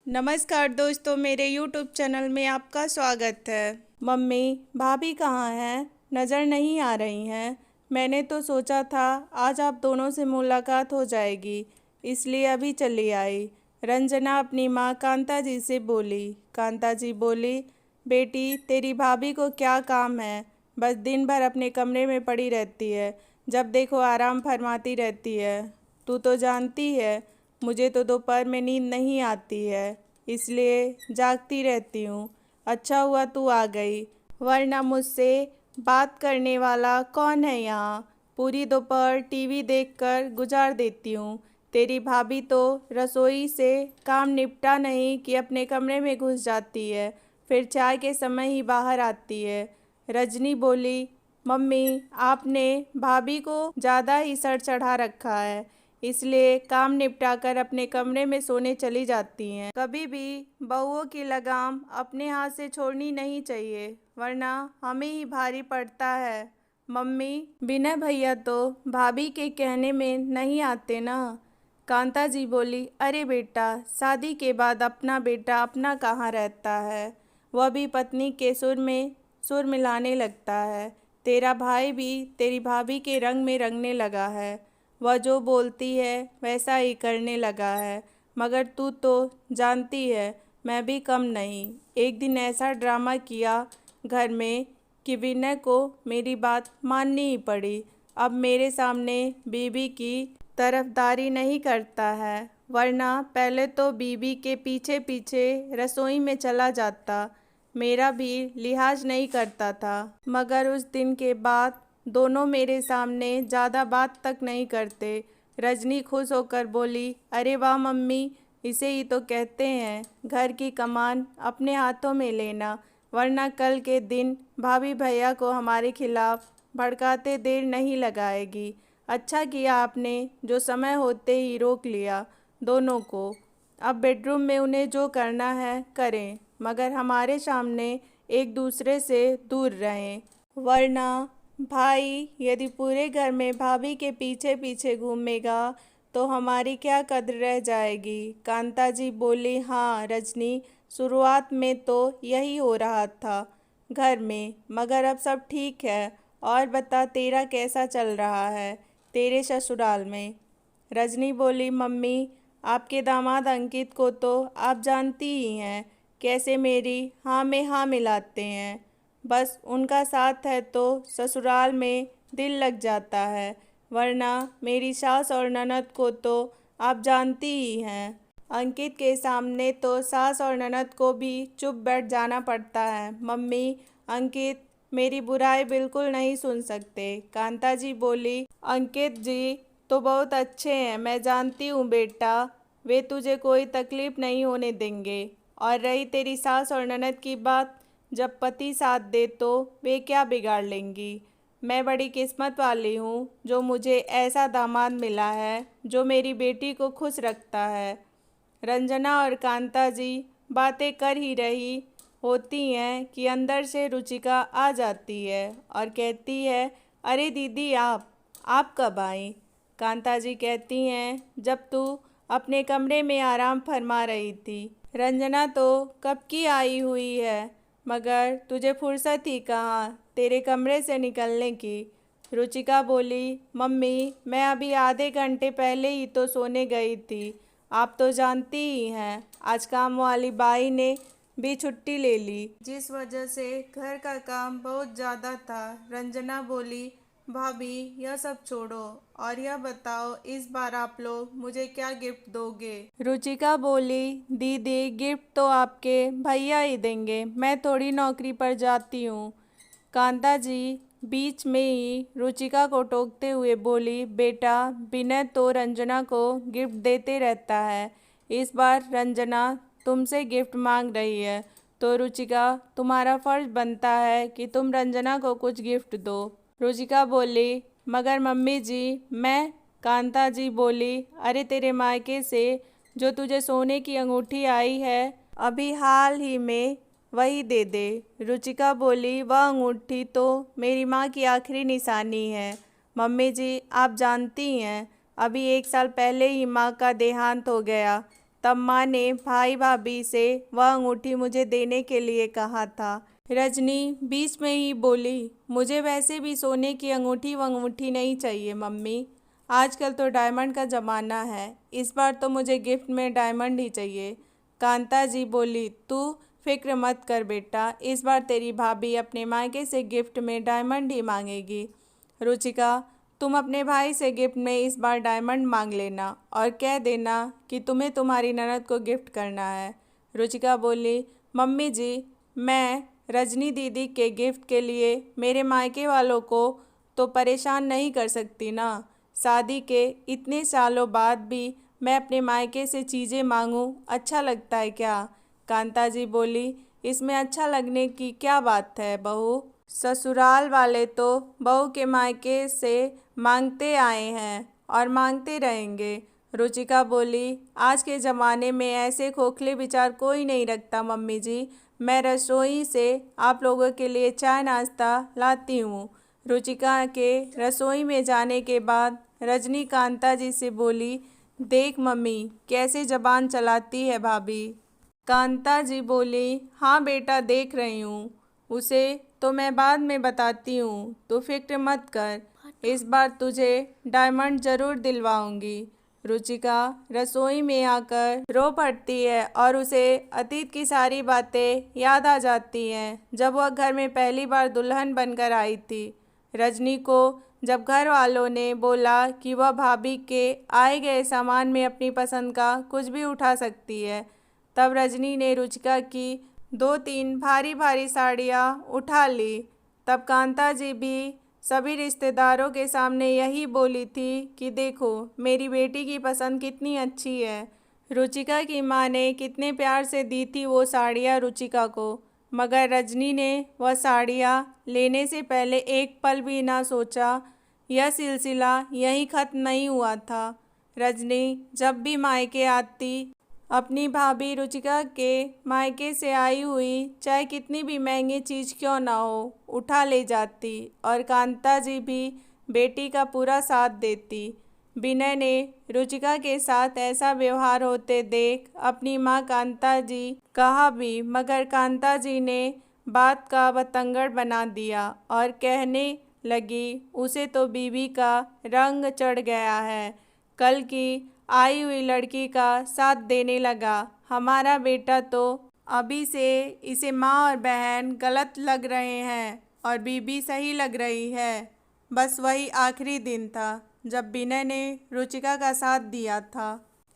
नमस्कार दोस्तों, मेरे YouTube चैनल में आपका स्वागत है। मम्मी, भाभी कहाँ हैं? नज़र नहीं आ रही हैं। मैंने तो सोचा था आज आप दोनों से मुलाकात हो जाएगी, इसलिए अभी चली आई। रंजना अपनी माँ कांता जी से बोली। कांता जी बोली, बेटी तेरी भाभी को क्या काम है, बस दिन भर अपने कमरे में पड़ी रहती है, जब देखो आराम फरमाती रहती है। तू तो जानती है मुझे तो दोपहर में नींद नहीं आती है, इसलिए जागती रहती हूँ। अच्छा हुआ तू आ गई, वरना मुझसे बात करने वाला कौन है यहाँ। पूरी दोपहर टीवी देखकर गुजार देती हूँ। तेरी भाभी तो रसोई से काम निपटा नहीं कि अपने कमरे में घुस जाती है, फिर चाय के समय ही बाहर आती है। रजनी बोली, मम्मी आपने भाभी को ज़्यादा ही सर चढ़ा रखा है, इसलिए काम निपटाकर अपने कमरे में सोने चली जाती हैं। कभी भी बहुओं की लगाम अपने हाथ से छोड़नी नहीं चाहिए, वरना हमें ही भारी पड़ता है। मम्मी, विनय भैया तो भाभी के कहने में नहीं आते ना। कांता जी बोली, अरे बेटा, शादी के बाद अपना बेटा अपना कहाँ रहता है, वह भी पत्नी के सुर मिलाने लगता है। तेरा भाई भी तेरी भाभी के रंग में रंगने लगा है, वह जो बोलती है वैसा ही करने लगा है। मगर तू तो जानती है मैं भी कम नहीं। एक दिन ऐसा ड्रामा किया घर में कि विनय को मेरी बात माननी ही पड़ी। अब मेरे सामने बीबी की तरफदारी नहीं करता है, वरना पहले तो बीबी के पीछे पीछे रसोई में चला जाता, मेरा भी लिहाज नहीं करता था। मगर उस दिन के बाद दोनों मेरे सामने ज़्यादा बात तक नहीं करते। रजनी खुश होकर बोली, अरे वाह मम्मी, इसे ही तो कहते हैं घर की कमान अपने हाथों में लेना, वरना कल के दिन भाभी भैया को हमारे खिलाफ भड़काते देर नहीं लगाएगी। अच्छा किया आपने जो समय होते ही रोक लिया दोनों को। अब बेडरूम में उन्हें जो करना है करें, मगर हमारे सामने एक दूसरे से दूर रहें, वरना भाई यदि पूरे घर में भाभी के पीछे पीछे घूमेगा तो हमारी क्या कद्र रह जाएगी। कांता जी बोली, हाँ रजनी, शुरुआत में तो यही हो रहा था घर में, मगर अब सब ठीक है। और बता, तेरा कैसा चल रहा है तेरे ससुराल में? रजनी बोली, मम्मी आपके दामाद अंकित को तो आप जानती ही हैं, कैसे मेरी हाँ में हाँ मिलाते हैं। बस उनका साथ है तो ससुराल में दिल लग जाता है, वरना मेरी सास और ननद को तो आप जानती ही हैं। अंकित के सामने तो सास और ननद को भी चुप बैठ जाना पड़ता है। मम्मी, अंकित मेरी बुराई बिल्कुल नहीं सुन सकते। कांता जी बोली, अंकित जी तो बहुत अच्छे हैं, मैं जानती हूँ बेटा, वे तुझे कोई तकलीफ़ नहीं होने देंगे। और रही तेरी सास और ननद की बात, जब पति साथ दे तो वे क्या बिगाड़ लेंगी। मैं बड़ी किस्मत वाली हूँ जो मुझे ऐसा दामाद मिला है जो मेरी बेटी को खुश रखता है। रंजना और कांता जी बातें कर ही रही होती हैं कि अंदर से रुचिका आ जाती है और कहती है, अरे दीदी आप कब आई? कांता जी कहती हैं, जब तू अपने कमरे में आराम फरमा रही थी। रंजना तो कब की आई हुई है, मगर तुझे फुर्सत ही कहाँ तेरे कमरे से निकलने की। रुचिका बोली, मम्मी मैं अभी आधे घंटे पहले ही तो सोने गई थी, आप तो जानती ही हैं आज काम वाली बाई ने भी छुट्टी ले ली, जिस वजह से घर का काम बहुत ज़्यादा था। रंजना बोली, भाभी यह सब छोड़ो और यह बताओ इस बार आप लोग मुझे क्या गिफ्ट दोगे? रुचिका बोली, दीदी गिफ्ट तो आपके भैया ही देंगे, मैं थोड़ी नौकरी पर जाती हूँ। कांता जी बीच में ही रुचिका को टोकते हुए बोली, बेटा विनय तो रंजना को गिफ्ट देते रहता है, इस बार रंजना तुमसे गिफ्ट मांग रही है तो रुचिका तुम्हारा फ़र्ज़ बनता है कि तुम रंजना को कुछ गिफ्ट दो। रुचिका बोली, मगर मम्मी जी मैं। कांता जी बोली, अरे तेरे मायके से जो तुझे सोने की अंगूठी आई है अभी हाल ही में वही दे दे। रुचिका बोली, वह अंगूठी तो मेरी माँ की आखिरी निशानी है। मम्मी जी आप जानती हैं अभी 1 साल पहले ही माँ का देहांत हो गया, तब माँ ने भाई भाभी से वह अंगूठी मुझे देने के लिए कहा था। रजनी बीच में ही बोली, मुझे वैसे भी सोने की अंगूठी वंगूठी नहीं चाहिए मम्मी, आजकल तो डायमंड का ज़माना है, इस बार तो मुझे गिफ्ट में डायमंड ही चाहिए। कांता जी बोली, तू फिक्र मत कर बेटा, इस बार तेरी भाभी अपने मायके से गिफ्ट में डायमंड ही मांगेगी। रुचिका, तुम अपने भाई से गिफ्ट में इस बार डायमंड मांग लेना और कह देना कि तुम्हें तुम्हारी ननद को गिफ्ट करना है। रुचिका बोली, मम्मी जी, मैं रजनी दीदी के गिफ्ट के लिए मेरे मायके वालों को तो परेशान नहीं कर सकती ना। शादी के इतने सालों बाद भी मैं अपने मायके से चीज़ें मांगूं, अच्छा लगता है क्या? कांता जी बोली, इसमें अच्छा लगने की क्या बात है बहू, ससुराल वाले तो बहू के मायके से मांगते आए हैं और मांगते रहेंगे। रुचिका बोली, आज के ज़माने में ऐसे खोखले विचार कोई नहीं रखता मम्मी जी, मैं रसोई से आप लोगों के लिए चाय नाश्ता लाती हूँ। रुचिका के रसोई में जाने के बाद रजनी कांता जी से बोली, देख मम्मी कैसे ज़बान चलाती है भाभी। कांता जी बोली, हाँ बेटा देख रही हूँ, उसे तो मैं बाद में बताती हूँ, तू फिक्र मत कर, इस बार तुझे डायमंड ज़रूर दिलवाऊंगी। रुचिका रसोई में आकर रो पड़ती है और उसे अतीत की सारी बातें याद आ जाती हैं, जब वह घर में पहली बार दुल्हन बनकर आई थी। रजनी को जब घर वालों ने बोला कि वह भाभी के आए गए सामान में अपनी पसंद का कुछ भी उठा सकती है, तब रजनी ने रुचिका की 2-3 भारी भारी साड़ियाँ उठा ली। तब कांता जी भी सभी रिश्तेदारों के सामने यही बोली थी कि देखो मेरी बेटी की पसंद कितनी अच्छी है। रुचिका की माँ ने कितने प्यार से दी थी वो साड़ियाँ रुचिका को, मगर रजनी ने वह साड़ियाँ लेने से पहले एक पल भी ना सोचा। यह सिलसिला यहीं ख़त्म नहीं हुआ था। रजनी जब भी मायके आती, अपनी भाभी रुचिका के मायके से आई हुई चाहे कितनी भी महंगी चीज़ क्यों ना हो उठा ले जाती और कांता जी भी बेटी का पूरा साथ देती। विनय ने रुचिका के साथ ऐसा व्यवहार होते देख अपनी माँ कांता जी कहा भी, मगर कांता जी ने बात का बतंगड़ बना दिया और कहने लगी, उसे तो बीवी का रंग चढ़ गया है, कल की आई हुई लड़की का साथ देने लगा, हमारा बेटा तो अभी से इसे माँ और बहन गलत लग रहे हैं और बीबी सही लग रही है। बस वही आखिरी दिन था जब विनय ने रुचिका का साथ दिया था।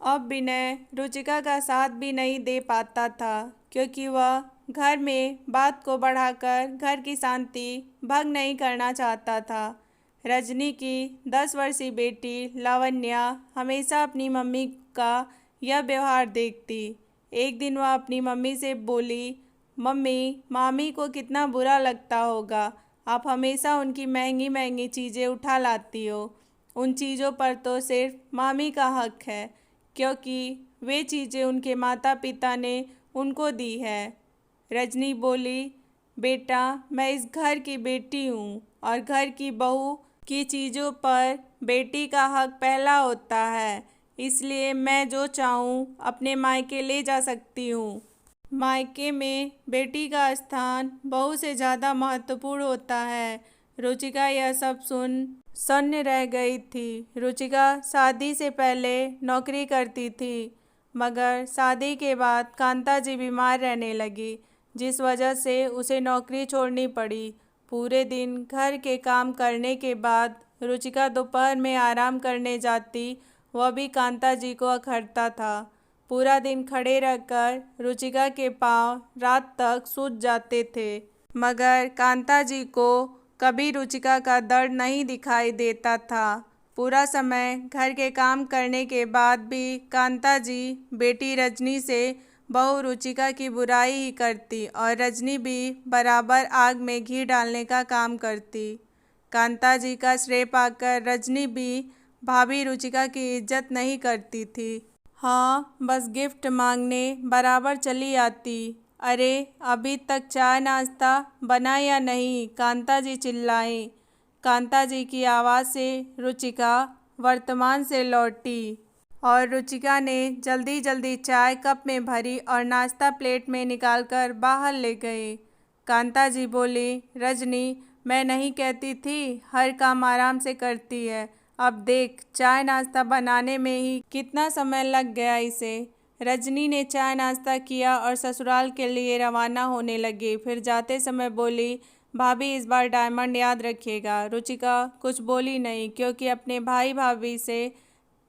अब विनय रुचिका का साथ भी नहीं दे पाता था, क्योंकि वह घर में बात को बढ़ाकर घर की शांति भंग नहीं करना चाहता था। रजनी की 10 वर्षीय बेटी लावण्या हमेशा अपनी मम्मी का यह व्यवहार देखती। एक दिन वह अपनी मम्मी से बोली, मम्मी, मामी को कितना बुरा लगता होगा, आप हमेशा उनकी महंगी महंगी चीज़ें उठा लाती हो, उन चीज़ों पर तो सिर्फ मामी का हक है, क्योंकि वे चीज़ें उनके माता पिता ने उनको दी है। रजनी बोली, बेटा मैं इस घर की बेटी हूँ और घर की बहू की चीज़ों पर बेटी का हक पहला होता है, इसलिए मैं जो चाहूँ अपने मायके ले जा सकती हूँ। मायके में बेटी का स्थान बहू से ज़्यादा महत्वपूर्ण होता है। रुचिका यह सब सुन सन्न रह गई थी। रुचिका शादी से पहले नौकरी करती थी, मगर शादी के बाद कांता जी बीमार रहने लगी, जिस वजह से उसे नौकरी छोड़नी पड़ी। पूरे दिन घर के काम करने के बाद रुचिका दोपहर में आराम करने जाती, वह भी कांता जी को अखरता था। पूरा दिन खड़े रहकर रुचिका के पांव रात तक सूज जाते थे, मगर कांता जी को कभी रुचिका का दर्द नहीं दिखाई देता था। पूरा समय घर के काम करने के बाद भी कांता जी बेटी रजनी से बहू रुचिका की बुराई ही करती और रजनी भी बराबर आग में घी डालने का काम करती। कांता जी का श्रेय पाकर रजनी भी भाभी रुचिका की इज्जत नहीं करती थी। हाँ, बस गिफ्ट मांगने बराबर चली आती। अरे अभी तक चाय नाश्ता बना या नहीं, कांता जी चिल्लाई। कांता जी की आवाज़ से रुचिका वर्तमान से लौटी। और रुचिका ने जल्दी जल्दी चाय कप में भरी और नाश्ता प्लेट में निकालकर बाहर ले गई। कांता जी बोली, रजनी, मैं नहीं कहती थी हर काम आराम से करती है। अब देख, चाय नाश्ता बनाने में ही कितना समय लग गया इसे। रजनी ने चाय नाश्ता किया और ससुराल के लिए रवाना होने लगी। फिर जाते समय बोली, भाभी इस बार डायमंड याद रखिएगा। रुचिका कुछ बोली नहीं, क्योंकि अपने भाई भाभी से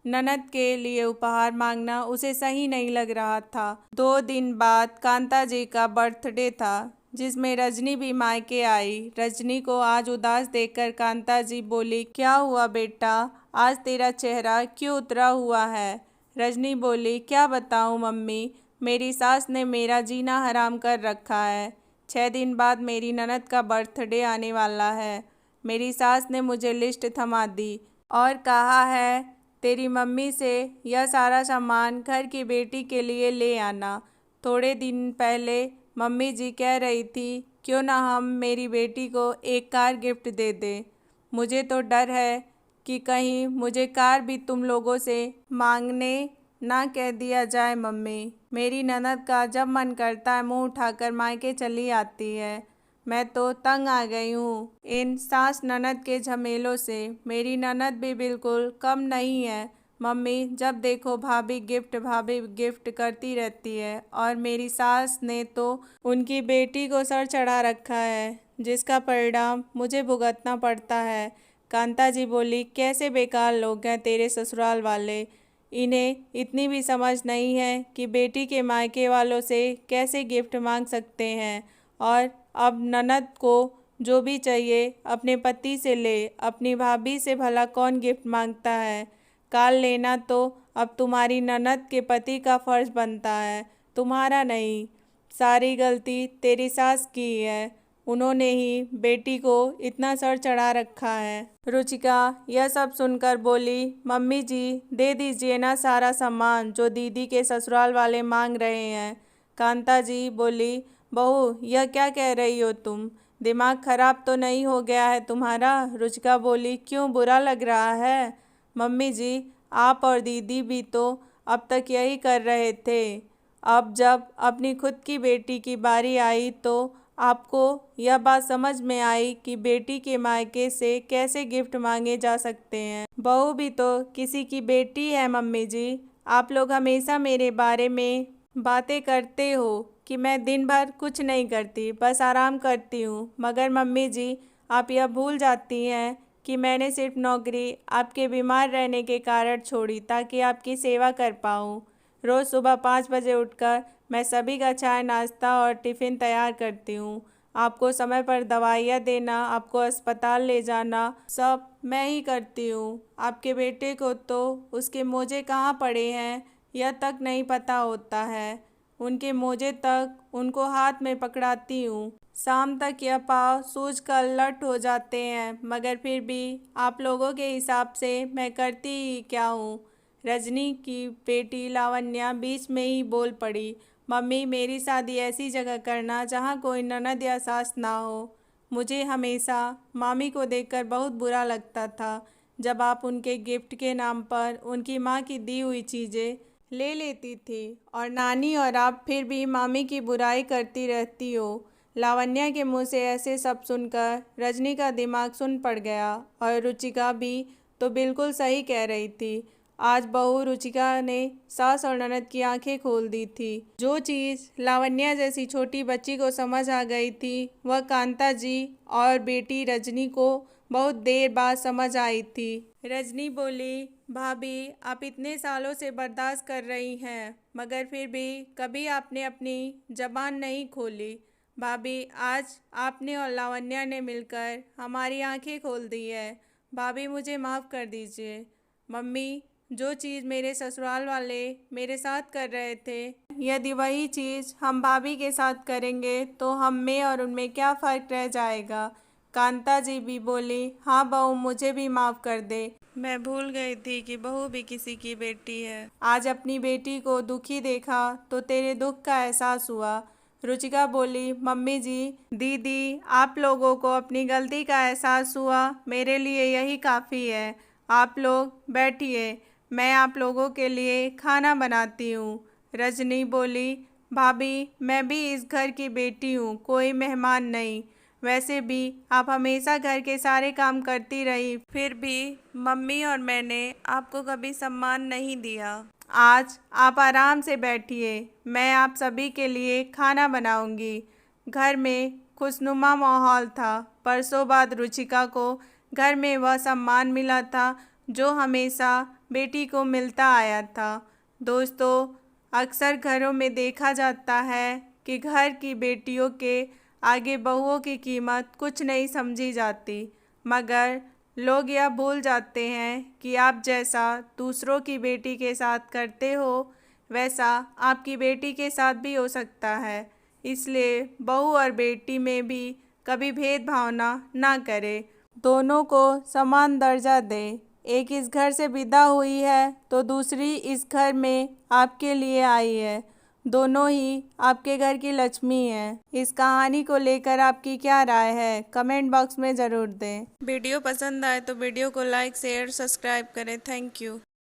ननद के लिए उपहार मांगना उसे सही नहीं लग रहा था। 2 दिन बाद कांता जी का बर्थडे था, जिसमें रजनी भी मायके आई। रजनी को आज उदास देखकर कांता जी बोली, क्या हुआ बेटा, आज तेरा चेहरा क्यों उतरा हुआ है। रजनी बोली, क्या बताऊं मम्मी, मेरी सास ने मेरा जीना हराम कर रखा है। 6 दिन बाद मेरी ननद का बर्थडे आने वाला है। मेरी सास ने मुझे लिस्ट थमा दी और कहा है तेरी मम्मी से यह सारा सामान घर की बेटी के लिए ले आना। थोड़े दिन पहले मम्मी जी कह रही थी क्यों ना हम मेरी बेटी को एक कार गिफ्ट दे दें। मुझे तो डर है कि कहीं मुझे कार भी तुम लोगों से मांगने ना कह दिया जाए। मम्मी, मेरी ननद का जब मन करता है मुंह उठाकर मायके चली आती है। मैं तो तंग आ गई हूँ इन सास ननद के झमेलों से। मेरी ननद भी बिल्कुल कम नहीं है। मम्मी, जब देखो भाभी गिफ्ट करती रहती है और मेरी सास ने तो उनकी बेटी को सर चढ़ा रखा है, जिसका परिणाम मुझे भुगतना पड़ता है। कांता जी बोली, कैसे बेकार लोग हैं तेरे ससुराल वाले। इन्हें इतनी भी समझ नहीं है कि बेटी के मायके वालों से कैसे गिफ्ट मांग सकते हैं। और अब ननद को जो भी चाहिए अपने पति से ले, अपनी भाभी से भला कौन गिफ्ट मांगता है। कार लेना तो अब तुम्हारी ननद के पति का फर्ज बनता है, तुम्हारा नहीं। सारी गलती तेरी सास की है, उन्होंने ही बेटी को इतना सर चढ़ा रखा है। रुचिका यह सब सुनकर बोली, मम्मी जी दे दीजिए ना सारा सामान जो दीदी के ससुराल वाले मांग रहे हैं। कांता जी बोली, बहू यह क्या कह रही हो तुम, दिमाग खराब तो नहीं हो गया है तुम्हारा। रुचिका बोली, क्यों बुरा लग रहा है। मम्मी जी, आप और दीदी भी तो अब तक यही कर रहे थे। अब जब अपनी खुद की बेटी की बारी आई तो आपको यह बात समझ में आई कि बेटी के मायके से कैसे गिफ्ट मांगे जा सकते हैं। बहू भी तो किसी की बेटी है। मम्मी जी, आप लोग हमेशा मेरे बारे में बातें करते हो कि मैं दिन भर कुछ नहीं करती, बस आराम करती हूँ। मगर मम्मी जी, आप यह भूल जाती हैं कि मैंने सिर्फ नौकरी आपके बीमार रहने के कारण छोड़ी ताकि आपकी सेवा कर पाऊँ। रोज़ सुबह 5 बजे उठकर मैं सभी का चाय नाश्ता और टिफ़िन तैयार करती हूँ। आपको समय पर दवाइयाँ देना, आपको अस्पताल ले जाना, सब मैं ही करती हूँ। आपके बेटे को तो उसके मोजे कहाँ पड़े हैं यह तक नहीं पता होता है। उनके मोजे तक उनको हाथ में पकड़ाती हूँ। शाम तक यह पाँव सूजकर लट हो जाते हैं, मगर फिर भी आप लोगों के हिसाब से मैं करती ही क्या हूँ। रजनी की बेटी लावण्या बीच में ही बोल पड़ी, मम्मी मेरी शादी ऐसी जगह करना जहाँ कोई ननद या सास ना हो। मुझे हमेशा मामी को देखकर बहुत बुरा लगता था जब आप उनके गिफ्ट के नाम पर उनकी माँ की दी हुई चीज़ें ले लेती थी और नानी और आप फिर भी मामी की बुराई करती रहती हो। लावण्या के मुंह से ऐसे सब सुनकर रजनी का दिमाग सुन पड़ गया और रुचिका भी तो बिल्कुल सही कह रही थी। आज बहू रुचिका ने सास और ननद की आंखें खोल दी थी। जो चीज़ लावण्या जैसी छोटी बच्ची को समझ आ गई थी वह कांता जी और बेटी रजनी को बहुत देर बाद समझ आई थी। रजनी बोली, भाभी आप इतने सालों से बर्दाश्त कर रही हैं, मगर फिर भी कभी आपने अपनी जबान नहीं खोली। भाभी आज आपने और लावण्या ने मिलकर हमारी आंखें खोल दी है। भाभी मुझे माफ़ कर दीजिए। मम्मी, जो चीज़ मेरे ससुराल वाले मेरे साथ कर रहे थे, यदि वही चीज़ हम भाभी के साथ करेंगे तो हम में और उनमें क्या फ़र्क रह जाएगा। कांता जी भी बोली, हाँ बहू मुझे भी माफ़ कर दे, मैं भूल गई थी कि बहू भी किसी की बेटी है। आज अपनी बेटी को दुखी देखा तो तेरे दुख का एहसास हुआ। रुचिका बोली, मम्मी जी, दीदी आप लोगों को अपनी गलती का एहसास हुआ, मेरे लिए यही काफ़ी है। आप लोग बैठिए, मैं आप लोगों के लिए खाना बनाती हूँ। रजनी बोली, भाभी मैं भी इस घर की बेटी हूँ, कोई मेहमान नहीं। वैसे भी आप हमेशा घर के सारे काम करती रही, फिर भी मम्मी और मैंने आपको कभी सम्मान नहीं दिया। आज आप आराम से बैठिए, मैं आप सभी के लिए खाना बनाऊंगी। घर में खुशनुमा माहौल था। बरसों बाद रुचिका को घर में वह सम्मान मिला था जो हमेशा बेटी को मिलता आया था। दोस्तों, अक्सर घरों में देखा जाता है कि घर की बेटियों के आगे बहुओं की कीमत कुछ नहीं समझी जाती, मगर लोग यह भूल जाते हैं कि आप जैसा दूसरों की बेटी के साथ करते हो, वैसा आपकी बेटी के साथ भी हो सकता है। इसलिए बहू और बेटी में भी कभी भेदभाव ना करें, दोनों को समान दर्जा दें। एक इस घर से विदा हुई है तो दूसरी इस घर में आपके लिए आई है। दोनों ही आपके घर की लक्ष्मी हैं। इस कहानी को लेकर आपकी क्या राय है, कमेंट बॉक्स में ज़रूर दें। वीडियो पसंद आए तो वीडियो को लाइक शेयर सब्सक्राइब करें। Thank you.